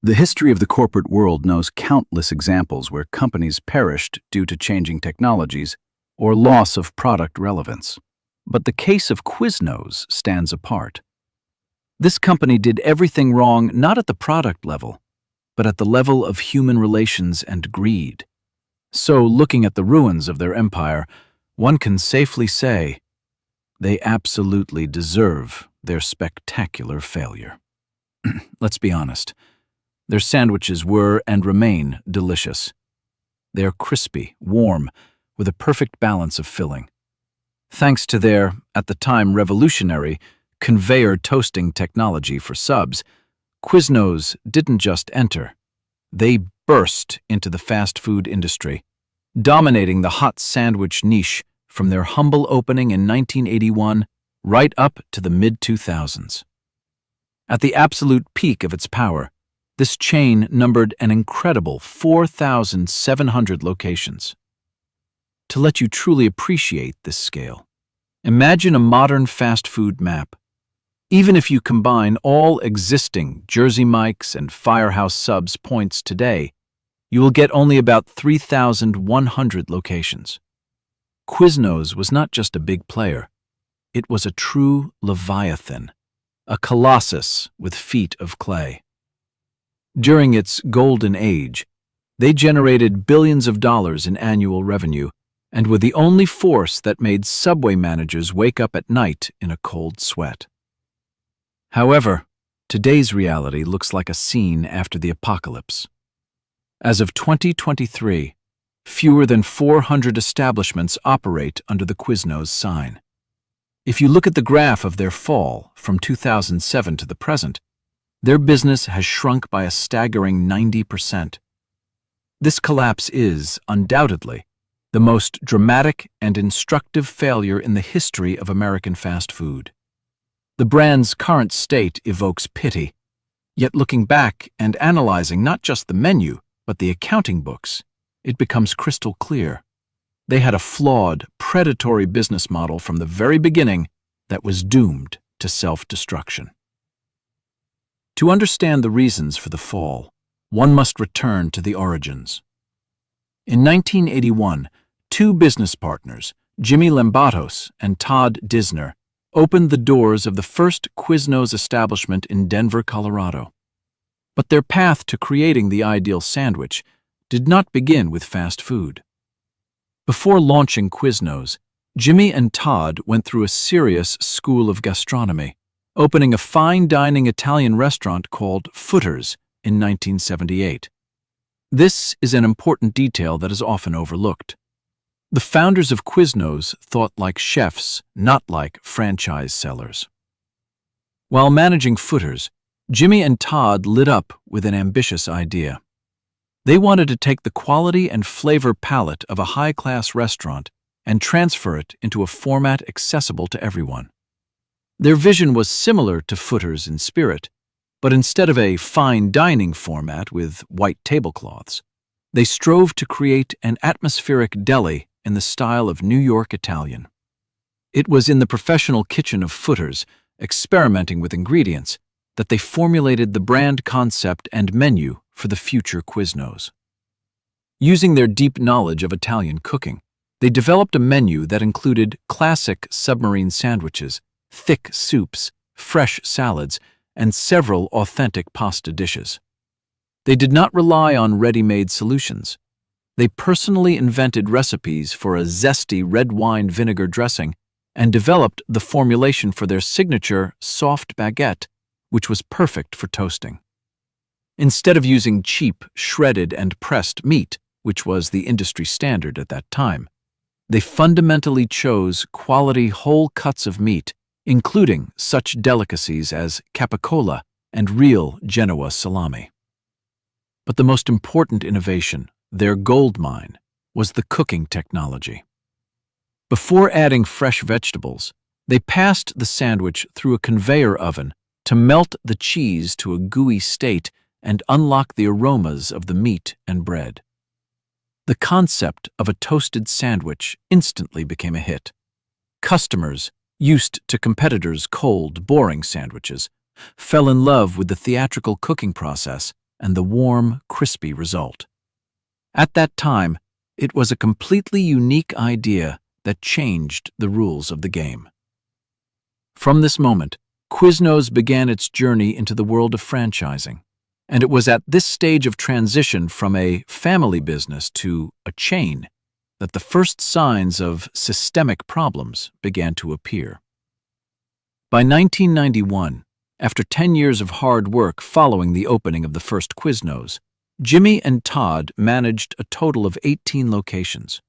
The history of the corporate world knows countless examples where companies perished due to changing technologies or loss of product relevance. But the case of Quiznos stands apart. This company did everything wrong not at the product level, but at the level of human relations and greed. So, looking at the ruins of their empire, one can safely say they absolutely deserve their spectacular failure. Let's be honest. Their sandwiches were and remain delicious. They are crispy, warm, with a perfect balance of filling. Thanks to their, at the time revolutionary, Conveyor toasting technology for subs, Quiznos didn't just enter. They burst into the fast food industry, dominating the hot sandwich niche from their humble opening in 1981 right up to the mid-2000s. At the absolute peak of its power, this chain numbered an incredible 4,700 locations. To let you truly appreciate this scale, imagine a modern fast food map. Even if you combine all existing Jersey Mike's and Firehouse Subs points today, you will get only about 3,100 locations. Quiznos was not just a big player. It was a true Leviathan, a colossus with feet of clay. During its golden age, they generated billions of dollars in annual revenue and were the only force that made subway managers wake up at night in a cold sweat. However, today's reality looks like a scene after the apocalypse. As of 2023, fewer than 400 establishments operate under the Quiznos sign. If you look at the graph of their fall from 2007 to the present, their business has shrunk by a staggering 90%. This collapse is, undoubtedly, the most dramatic and instructive failure in the history of American fast food. The brand's current state evokes pity, yet looking back and analyzing not just the menu, but the accounting books, it becomes crystal clear. They had a flawed, predatory business model from the very beginning that was doomed to self-destruction. To understand the reasons for the fall, one must return to the origins. In 1981, two business partners, Jimmy Lambatos and Todd Disner, opened the doors of the first Quiznos establishment in Denver, Colorado. But their path to creating the ideal sandwich did not begin with fast food. Before launching Quiznos, Jimmy and Todd went through a serious school of gastronomy, opening a fine dining Italian restaurant called Footers in 1978. This is an important detail that is often overlooked. The founders of Quiznos thought like chefs, not like franchise sellers. While managing Footers, Jimmy and Todd lit up with an ambitious idea. They wanted to take the quality and flavor palette of a high-class restaurant and transfer it into a format accessible to everyone. Their vision was similar to Footers in spirit, but instead of a fine dining format with white tablecloths, they strove to create an atmospheric deli in the style of New York Italian. It was in the professional kitchen of Footers, experimenting with ingredients, that they formulated the brand concept and menu for the future Quiznos. Using their deep knowledge of Italian cooking, they developed a menu that included classic submarine sandwiches, thick soups, fresh salads, and several authentic pasta dishes. They did not rely on ready-made solutions. They personally invented recipes for a zesty red wine vinegar dressing and developed the formulation for their signature soft baguette, which was perfect for toasting. Instead of using cheap, shredded and pressed meat, which was the industry standard at that time, they fundamentally chose quality whole cuts of meat, including such delicacies as capicola and real Genoa salami. But the most important innovation, their gold mine, was the cooking technology. Before adding fresh vegetables, they passed the sandwich through a conveyor oven to melt the cheese to a gooey state and unlock the aromas of the meat and bread. The concept of a toasted sandwich instantly became a hit. Customers, used to competitors' cold, boring sandwiches, fell in love with the theatrical cooking process and the warm, crispy result. At that time, it was a completely unique idea that changed the rules of the game. From this moment, Quiznos began its journey into the world of franchising, and it was at this stage of transition from a family business to a chain that the first signs of systemic problems began to appear. By 1991, after 10 years of hard work following the opening of the first Quiznos, Jimmy and Todd managed a total of 18 locations.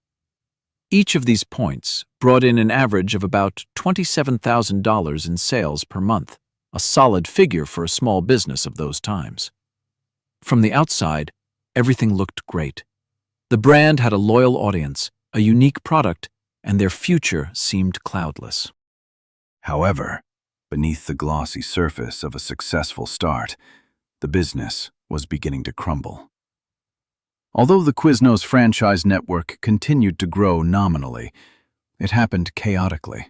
Each of these points brought in an average of about $27,000 in sales per month, a solid figure for a small business of those times. From the outside, everything looked great. The brand had a loyal audience, a unique product, and their future seemed cloudless. However, beneath the glossy surface of a successful start, the business was beginning to crumble. Although the Quiznos franchise network continued to grow nominally, it happened chaotically.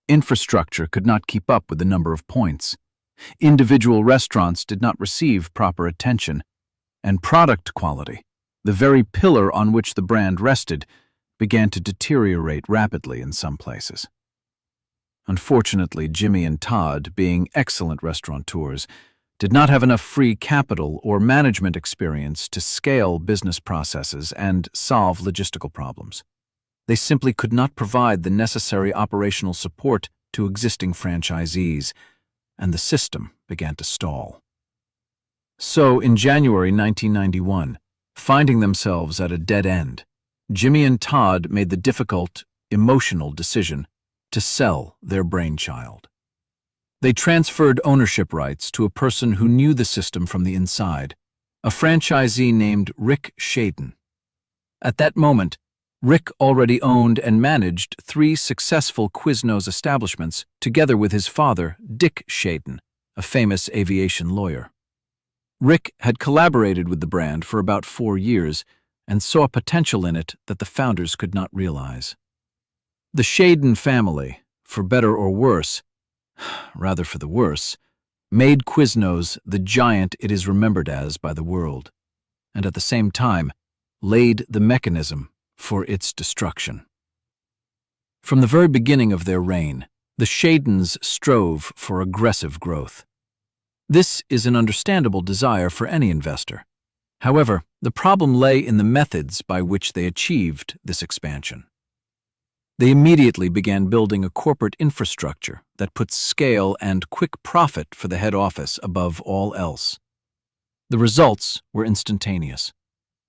Infrastructure could not keep up with the number of points. Individual restaurants did not receive proper attention, and product quality, the very pillar on which the brand rested, began to deteriorate rapidly in some places. Unfortunately, Jimmy and Todd, being excellent restaurateurs, did not have enough free capital or management experience to scale business processes and solve logistical problems. They simply could not provide the necessary operational support to existing franchisees, and the system began to stall. So, in January 1991, finding themselves at a dead end, Jimmy and Todd made the difficult, emotional decision to sell their brainchild. They transferred ownership rights to a person who knew the system from the inside, a franchisee named Rick Schaden. At that moment, Rick already owned and managed 3 successful Quiznos establishments together with his father, Dick Schaden, a famous aviation lawyer. Rick had collaborated with the brand for about 4 years and saw potential in it that the founders could not realize. The Schaden family, for better or worse, rather for the worse, made Quiznos the giant it is remembered as by the world, and at the same time laid the mechanism for its destruction. From the very beginning of their reign, the Schadens strove for aggressive growth. This is an understandable desire for any investor. However, the problem lay in the methods by which they achieved this expansion. They immediately began building a corporate infrastructure that put scale and quick profit for the head office above all else. The results were instantaneous.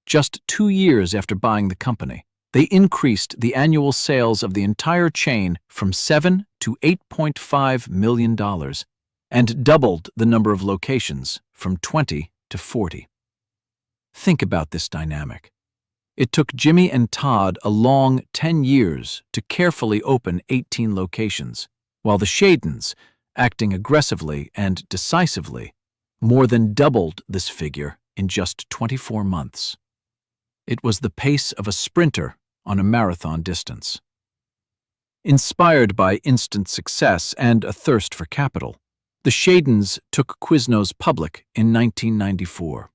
Just 2 years after buying the company, they increased the annual sales of the entire chain from $7 to $8.5 million and doubled the number of locations from 20 to 40. Think about this dynamic. It took Jimmy and Todd a long 10 years to carefully open 18 locations, while the Schadens, acting aggressively and decisively, more than doubled this figure in just 24 months. It was the pace of a sprinter on a marathon distance. Inspired by instant success and a thirst for capital, the Schadens took Quiznos public in 1994.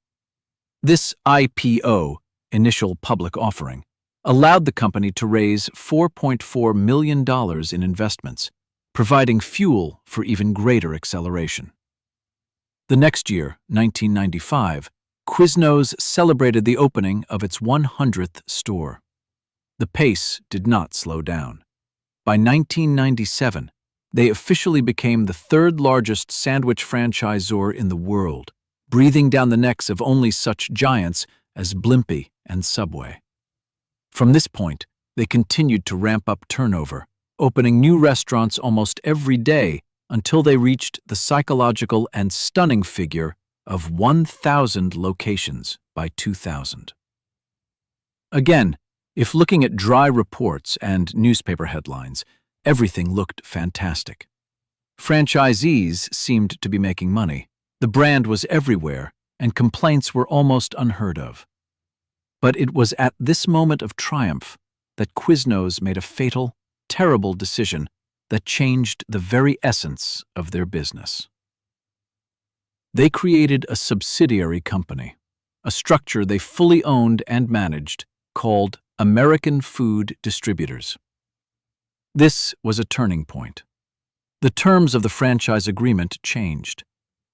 This IPO, initial public offering, allowed the company to raise $4.4 million in investments, providing fuel for even greater acceleration. The next year, 1995, Quiznos celebrated the opening of its 100th store. The pace did not slow down. By 1997, they officially became the 3rd largest sandwich franchisor in the world, breathing down the necks of only such giants as Blimpie and Subway. From this point, they continued to ramp up turnover, opening new restaurants almost every day until they reached the psychological and stunning figure of 1,000 locations by 2000. Again, if looking at dry reports and newspaper headlines, everything looked fantastic. Franchisees seemed to be making money, the brand was everywhere, and complaints were almost unheard of. But it was at this moment of triumph that Quiznos made a fatal, terrible decision that changed the very essence of their business. They created a subsidiary company, a structure they fully owned and managed, called American Food Distributors. This was a turning point. The terms of the franchise agreement changed.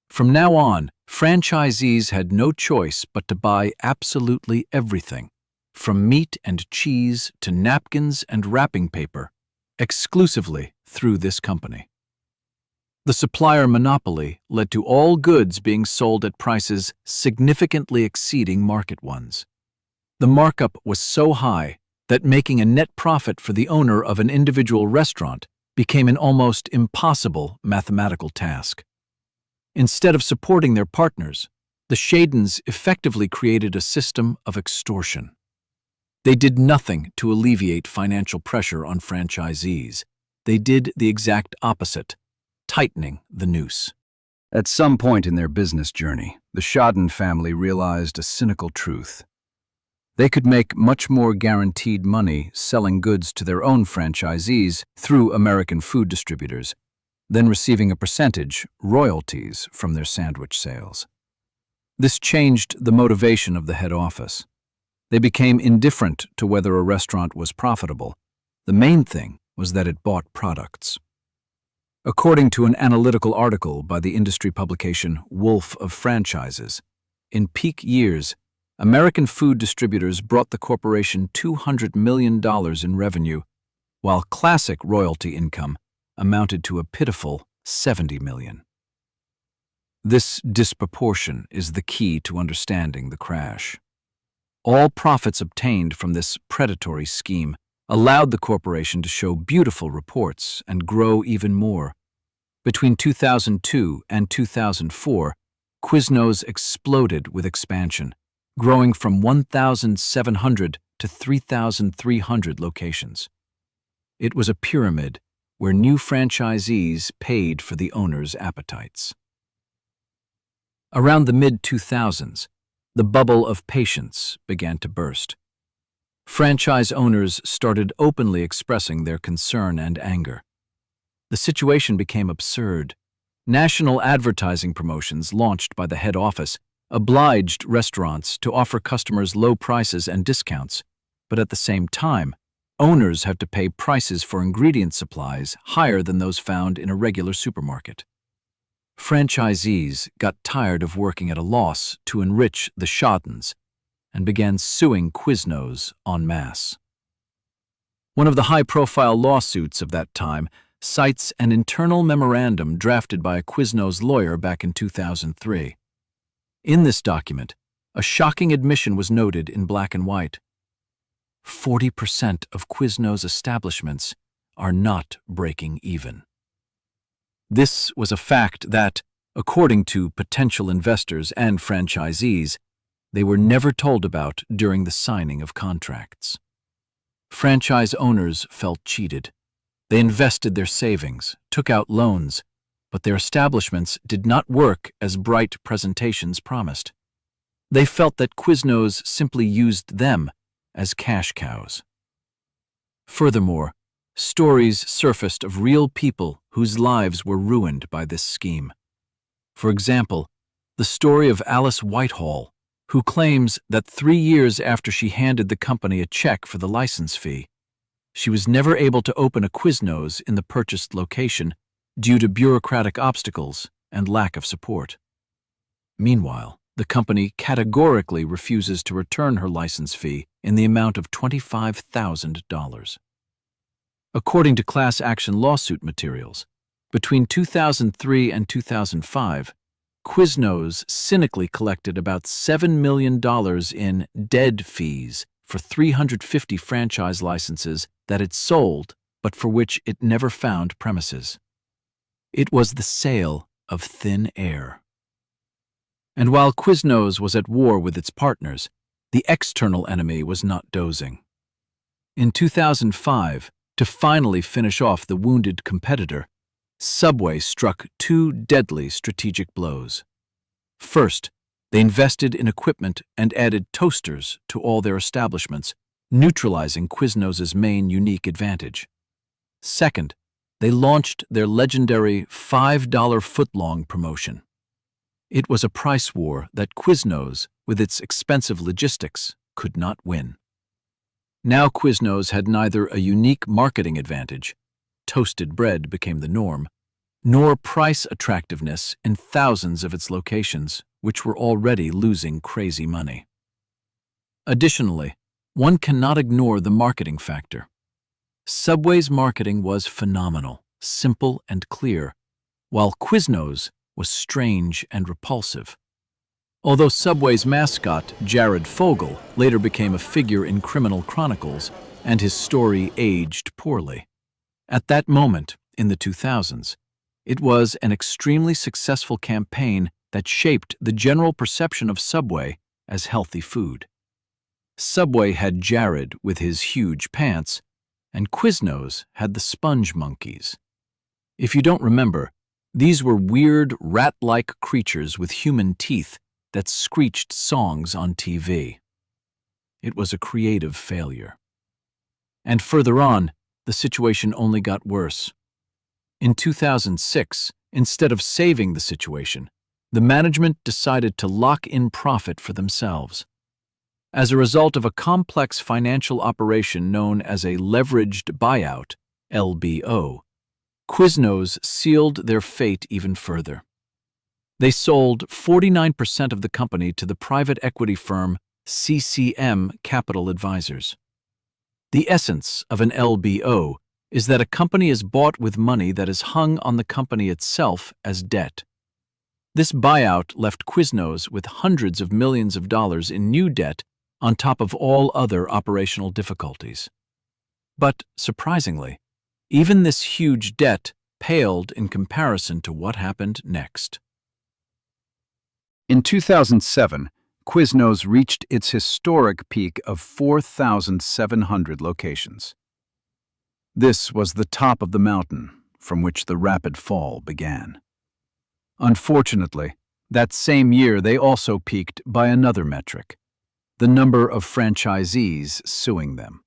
From now on, franchisees had no choice but to buy absolutely everything, from meat and cheese to napkins and wrapping paper, exclusively through this company. The supplier monopoly led to all goods being sold at prices significantly exceeding market ones. The markup was so high that making a net profit for the owner of an individual restaurant became an almost impossible mathematical task. Instead of supporting their partners, the Schadens effectively created a system of extortion. They did nothing to alleviate financial pressure on franchisees. They did the exact opposite, tightening the noose. At some point in their business journey, the Schaden family realized a cynical truth. They could make much more guaranteed money selling goods to their own franchisees through American Food Distributors than receiving a percentage, royalties, from their sandwich sales. This changed the motivation of the head office. They became indifferent to whether a restaurant was profitable. The main thing was that it bought products. According to an analytical article by the industry publication Wolf of Franchises, in peak years, American Food Distributors brought the corporation $200 million in revenue, while classic royalty income amounted to a pitiful $70 million. This disproportion is the key to understanding the crash. All profits obtained from this predatory scheme allowed the corporation to show beautiful reports and grow even more. Between 2002 and 2004, Quiznos exploded with expansion, growing from 1,700 to 3,300 locations. It was a pyramid where new franchisees paid for the owner's appetites. Around the mid-2000s, the bubble of patience began to burst. Franchise owners started openly expressing their concern and anger. The situation became absurd. National advertising promotions launched by the head office obliged restaurants to offer customers low prices and discounts, but at the same time, owners had to pay prices for ingredient supplies higher than those found in a regular supermarket. Franchisees got tired of working at a loss to enrich the Schadens and began suing Quiznos en masse. One of the high-profile lawsuits of that time cites an internal memorandum drafted by a Quiznos lawyer back in 2003. In this document, a shocking admission was noted in black and white. 40% of Quiznos establishments are not breaking even. This was a fact that, according to potential investors and franchisees, they were never told about during the signing of contracts. Franchise owners felt cheated. They invested their savings, took out loans, but their establishments did not work as bright presentations promised. They felt that Quiznos simply used them as cash cows. Furthermore, stories surfaced of real people whose lives were ruined by this scheme. For example, the story of Alice Whitehall, who claims that 3 years after she handed the company a check for the license fee, she was never able to open a Quiznos in the purchased location due to bureaucratic obstacles and lack of support. Meanwhile, the company categorically refuses to return her license fee in the amount of $25,000. According to class action lawsuit materials, between 2003 and 2005, Quiznos cynically collected about $7 million in dead fees for 350 franchise licenses that it sold, but for which it never found premises. It was the sale of thin air. And while Quiznos was at war with its partners, the external enemy was not dozing. In 2005, to finally finish off the wounded competitor, Subway struck 2 deadly strategic blows. First, they invested in equipment and added toasters to all their establishments, neutralizing Quiznos' main unique advantage. Second, they launched their legendary $5 footlong promotion. It was a price war that Quiznos, with its expensive logistics, could not win. Now Quiznos had neither a unique marketing advantage, toasted bread became the norm, nor price attractiveness in thousands of its locations, which were already losing crazy money. Additionally, one cannot ignore the marketing factor. Subway's marketing was phenomenal, simple and clear, while Quiznos was strange and repulsive. Although Subway's mascot, Jared Fogle, later became a figure in criminal chronicles and his story aged poorly. At that moment, in the 2000s, it was an extremely successful campaign that shaped the general perception of Subway as healthy food. Subway had Jared with his huge pants, and Quiznos had the Spongmonkeys. If you don't remember, these were weird, rat-like creatures with human teeth that screeched songs on TV. It was a creative failure. And further on, the situation only got worse. In 2006, instead of saving the situation, the management decided to lock in profit for themselves. As a result of a complex financial operation known as a Leveraged Buyout, LBO, Quiznos sealed their fate even further. They sold 49% of the company to the private equity firm CCM Capital Advisors. The essence of an LBO is that a company is bought with money that is hung on the company itself as debt. This buyout left Quiznos with hundreds of millions of dollars in new debt on top of all other operational difficulties. But, surprisingly, even this huge debt paled in comparison to what happened next. In 2007, Quiznos reached its historic peak of 4,700 locations. This was the top of the mountain from which the rapid fall began. Unfortunately, that same year they also peaked by another metric: the number of franchisees suing them.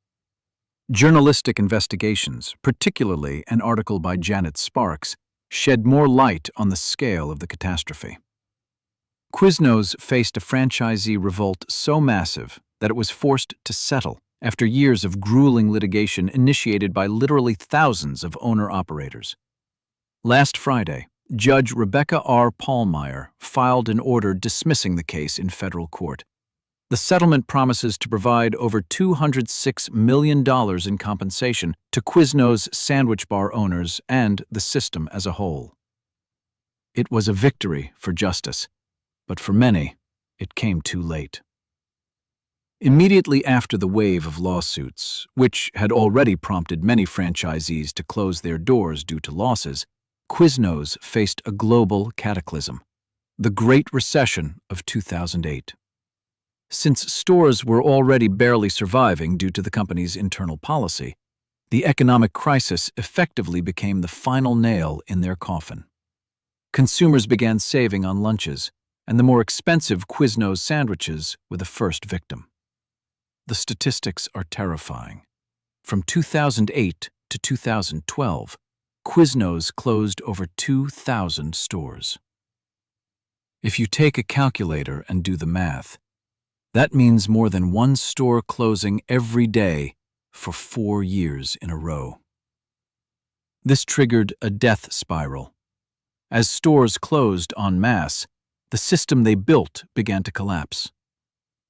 Journalistic investigations, particularly an article by Janet Sparks, shed more light on the scale of the catastrophe. Quiznos faced a franchisee revolt so massive that it was forced to settle after years of grueling litigation initiated by literally thousands of owner-operators. Last Friday, Judge Rebecca R. Paulmeyer filed an order dismissing the case in federal court. The settlement promises to provide over $206 million in compensation to Quiznos sandwich bar owners and the system as a whole. It was a victory for justice, but for many, it came too late. Immediately after the wave of lawsuits, which had already prompted many franchisees to close their doors due to losses, Quiznos faced a global cataclysm: the Great Recession of 2008. Since stores were already barely surviving due to the company's internal policy, the economic crisis effectively became the final nail in their coffin. Consumers began saving on lunches, and the more expensive Quiznos sandwiches were the first victim. The statistics are terrifying. From 2008 to 2012, Quiznos closed over 2,000 stores. If you take a calculator and do the math, that means more than one store closing every day for 4 years in a row. This triggered a death spiral. As stores closed en masse, the system they built began to collapse.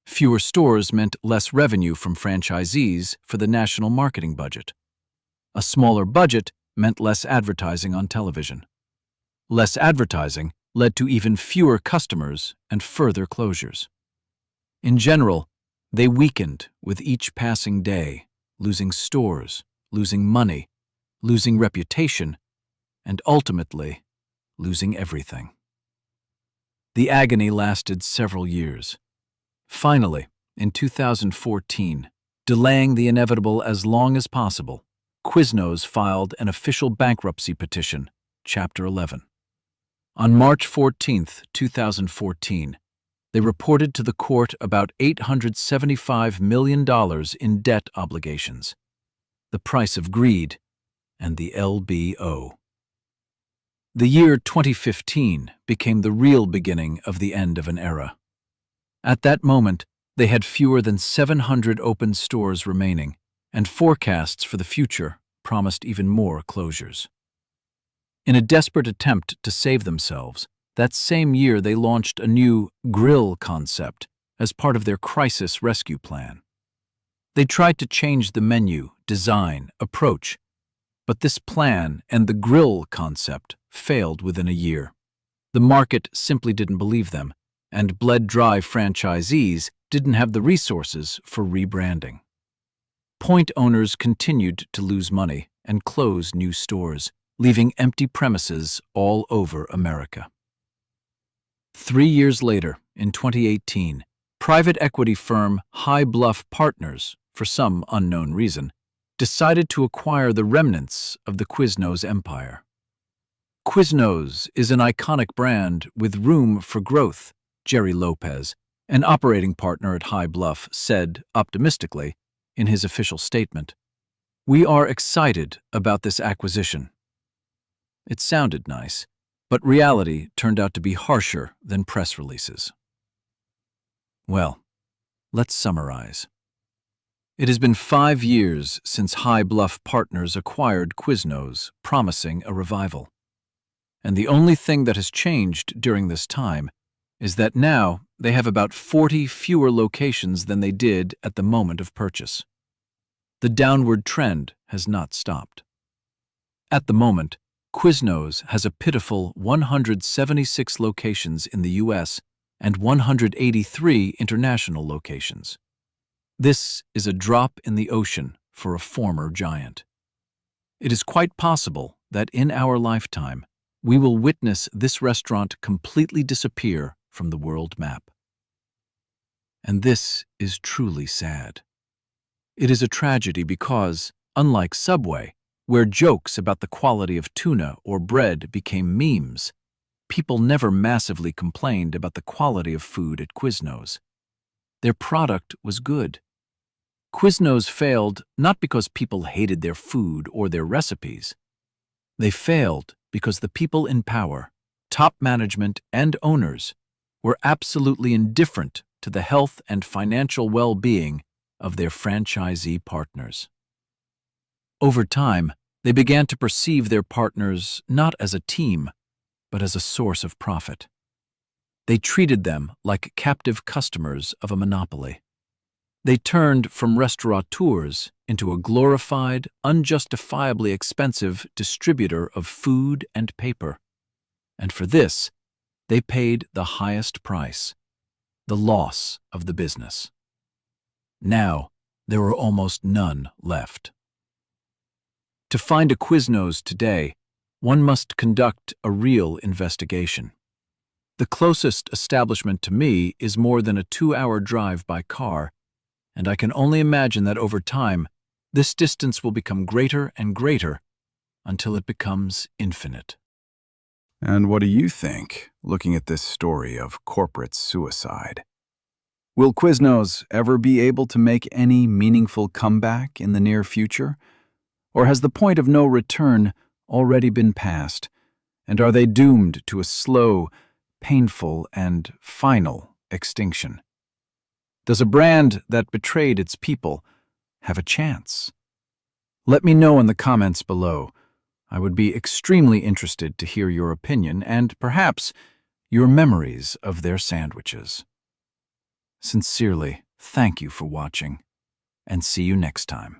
Fewer stores meant less revenue from franchisees for the national marketing budget. A smaller budget meant less advertising on television. Less advertising led to even fewer customers and further closures. In general, they weakened with each passing day, losing stores, losing money, losing reputation, and ultimately, losing everything. The agony lasted several years. Finally, in 2014, delaying the inevitable as long as possible, Quiznos filed an official bankruptcy petition, Chapter 11. On March 14, 2014, they reported to the court about $875 million in debt obligations, the price of greed and the LBO. The year 2015 became the real beginning of the end of an era. At that moment, they had fewer than 700 open stores remaining, and forecasts for the future promised even more closures. In a desperate attempt to save themselves, that same year they launched a new grill concept as part of their crisis rescue plan. They tried to change the menu, design, approach, but this plan and the grill concept failed within a year. The market simply didn't believe them, and bled-dry franchisees didn't have the resources for rebranding. Point owners continued to lose money and close new stores, leaving empty premises all over America. 3 years later, in 2018, private equity firm High Bluff Partners, for some unknown reason, decided to acquire the remnants of the Quiznos empire. Quiznos is an iconic brand with room for growth, Jerry Lopez, an operating partner at High Bluff, said optimistically in his official statement. "We are excited about this acquisition." It sounded nice, but reality turned out to be harsher than press releases. Well, let's summarize. It has been 5 years since High Bluff Partners acquired Quiznos, promising a revival. And the only thing that has changed during this time is that now they have about 40 fewer locations than they did at the moment of purchase. The downward trend has not stopped. At the moment, Quiznos has a pitiful 176 locations in the U.S. and 183 international locations. This is a drop in the ocean for a former giant. It is quite possible that in our lifetime, we will witness this restaurant completely disappear from the world map. And this is truly sad. It is a tragedy because, unlike Subway, where jokes about the quality of tuna or bread became memes, people never massively complained about the quality of food at Quiznos. Their product was good. Quiznos failed not because people hated their food or their recipes. They failed because the people in power, top management and owners, were absolutely indifferent to the health and financial well-being of their franchisee partners. Over time, they began to perceive their partners not as a team, but as a source of profit. They treated them like captive customers of a monopoly. They turned from restaurateurs into a glorified, unjustifiably expensive distributor of food and paper. And for this, they paid the highest price, the loss of the business. Now, there are almost none left. To find a Quiznos today, one must conduct a real investigation. The closest establishment to me is more than a 2-hour drive by car, and I can only imagine that over time, this distance will become greater and greater until it becomes infinite. And what do you think, looking at this story of corporate suicide? Will Quiznos ever be able to make any meaningful comeback in the near future? Or has the point of no return already been passed, and are they doomed to a slow, painful, and final extinction? Does a brand that betrayed its people have a chance? Let me know in the comments below. I would be extremely interested to hear your opinion and, perhaps, your memories of their sandwiches. Sincerely, thank you for watching, and see you next time.